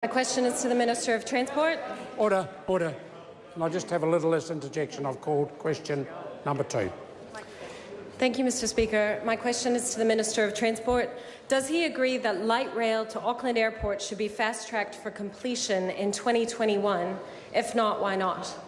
My question is to the Minister of Transport. Order. Can I just have a little less interjection? I've called question number 2. Thank you, Mr. Speaker. My question is to the Minister of Transport. Does he agree that light rail to Auckland Airport should be fast-tracked for completion in 2021? If not, why not?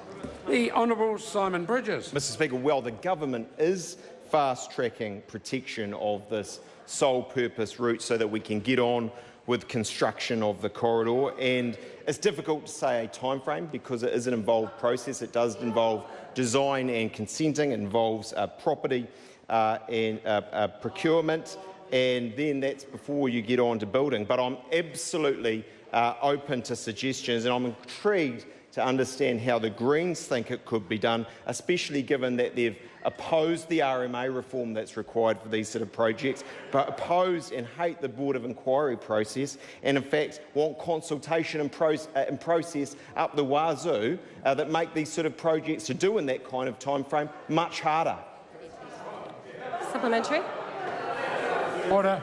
The Honourable Simon Bridges. Mr. Speaker, well, the government is fast-tracking protection of this sole-purpose route so that we can get on with construction of the corridor, and it's difficult to say a time frame because it is an involved process. It does involve design and consenting, it involves property and procurement, and then that's before you get on to building. But I'm absolutely open to suggestions, and I'm intrigued to understand how the Greens think it could be done, especially given that they've opposed the RMA reform that's required for these sort of projects, but oppose and hate the Board of Inquiry process, and in fact want consultation and process up the wazoo that make these sort of projects to do in that kind of time frame much harder. Supplementary. Order.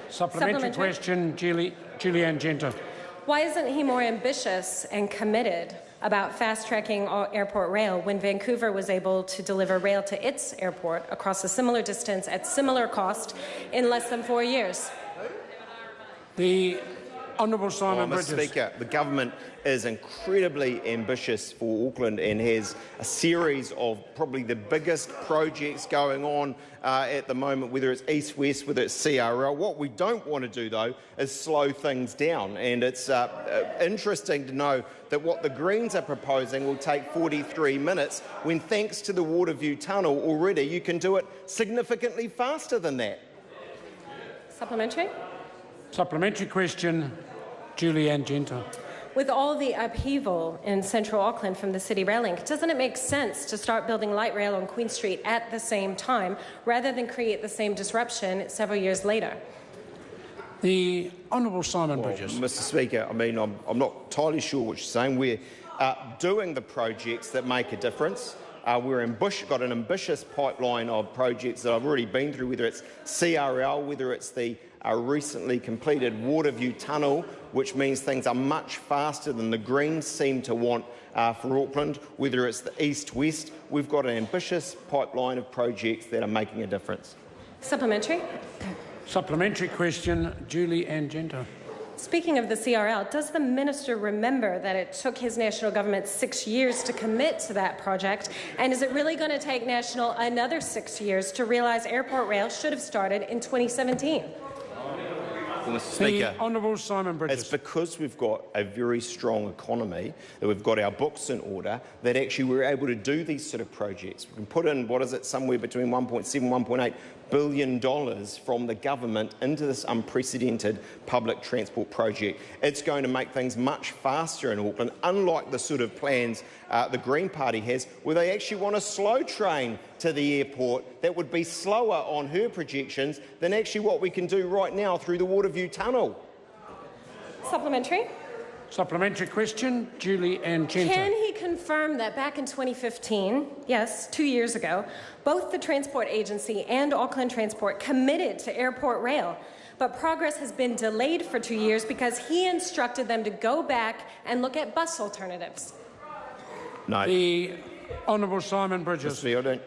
Supplementary question, Julianne Genter. Why isn't he more ambitious and committed about fast-tracking airport rail when Vancouver was able to deliver rail to its airport across a similar distance at similar cost in less than 4 years? The Honourable Simon Bridges. Mr. Speaker, the government is incredibly ambitious for Auckland and has a series of probably the biggest projects going on at the moment, whether it's east-west, whether it's CRL. What we don't want to do, though, is slow things down. And it's interesting to know that what the Greens are proposing will take 43 minutes when, thanks to the Waterview Tunnel, already you can do it significantly faster than that. Supplementary. Supplementary question, Julianne Genter. With all the upheaval in central Auckland from the City Rail Link, doesn't it make sense to start building light rail on Queen Street at the same time rather than create the same disruption several years later? The Honourable Simon Bridges. Mr. Speaker, I mean, I'm not entirely sure what you're saying. We're doing the projects that make a difference. We've got an ambitious pipeline of projects that I've already been through, whether it's CRL, whether it's the recently completed Waterview Tunnel, which means things are much faster than the Greens seem to want for Auckland, whether it's the east-west. We've got an ambitious pipeline of projects that are making a difference. Supplementary. Supplementary question, Julianne Genter. Speaking of the CRL, does the minister remember that it took his national government 6 years to commit to that project? And is it really going to take National another 6 years to realise airport rail should have started in 2017? Mr. Speaker, the Honourable Simon Bridges. It's because we've got a very strong economy, that we've got our books in order, that actually we're able to do these sort of projects. We can put in, what is it, somewhere between $1.7 and $1.8 billion from the government into this unprecedented public transport project. It's going to make things much faster in Auckland, unlike the sort of plans the Green Party has, where they actually want a slow train to the airport that would be slower on her projections than actually what we can do right now through the Waterview Tunnel. Supplementary. Supplementary question, Julianne Genter. Can he confirm that back in 2015, yes, 2 years ago, both the Transport Agency and Auckland Transport committed to airport rail, but progress has been delayed for 2 years because he instructed them to go back and look at bus alternatives? No. The Honourable Simon Bridges. I don't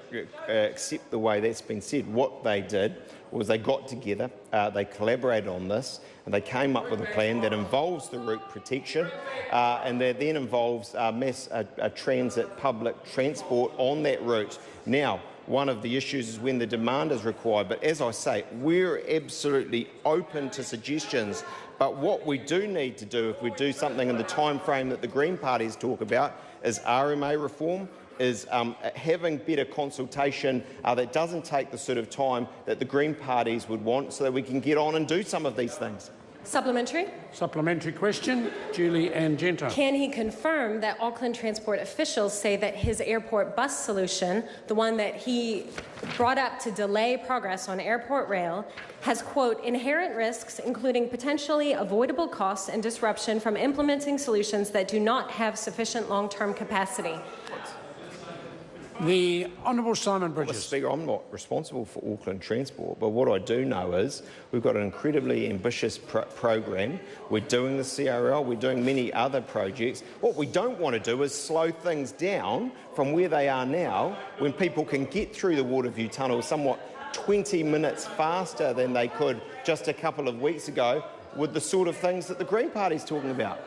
accept the way that's been said. What they did was they got together, they collaborated on this, and they came up with a plan that involves the route protection and that then involves mass transit public transport on that route. Now, one of the issues is when the demand is required, but as I say, we're absolutely open to suggestions. But what we do need to do, if we do something in the time frame that the Green Parties talk about, is RMA reform, is having better consultation that doesn't take the sort of time that the Green Parties would want, so that we can get on and do some of these things. Supplementary. Supplementary question, Julianne Genter. Can he confirm that Auckland Transport officials say that his airport bus solution, the one that he brought up to delay progress on airport rail, has, quote, inherent risks, including potentially avoidable costs and disruption from implementing solutions that do not have sufficient long-term capacity? The Honourable Simon Mr. Bridges. Speaker, I'm not responsible for Auckland Transport, but what I do know is we've got an incredibly ambitious program. We're doing the CRL, we're doing many other projects. What we don't want to do is slow things down from where they are now, when people can get through the Waterview Tunnel somewhat 20 minutes faster than they could just a couple of weeks ago, with the sort of things that the Green Party is talking about.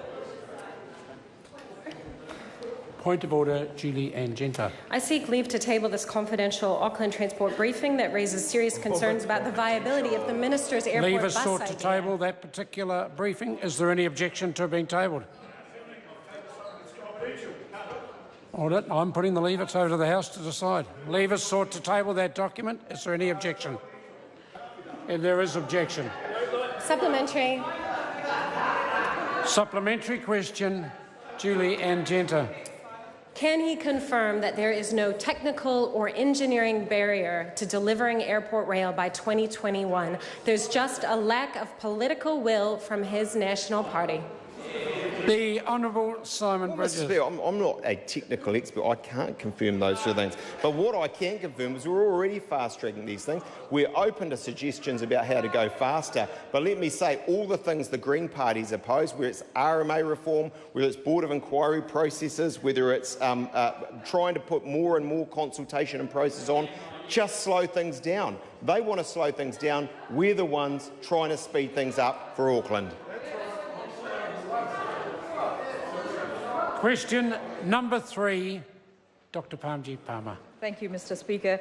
Point of order, Julie Ann Genter. I seek leave to table this confidential Auckland Transport briefing that raises serious concerns about the viability of the Minister's airport Leave is bus sought to idea. table that particular briefing. Is there any objection to it being tabled? Order. I'm putting the leave. It's over to the House to decide. Leave is sought to table that document. Is there any objection? If there is objection. Supplementary. Supplementary question, Julie Ann Genter. Can he confirm that there is no technical or engineering barrier to delivering airport rail by 2021? There's just a lack of political will from his national party. The Honourable Simon Bridges. Mr. Speaker, I'm not a technical expert. I can't confirm those sort of things. But what I can confirm is we're already fast-tracking these things. We're open to suggestions about how to go faster. But let me say, all the things the Green Party's opposed, whether it's RMA reform, whether it's Board of Inquiry processes, whether it's trying to put more and more consultation and process on, just slow things down. They want to slow things down. We're the ones trying to speed things up for Auckland. Question number 3, Dr. Parmjit Parmar. Thank you, Mr. Speaker.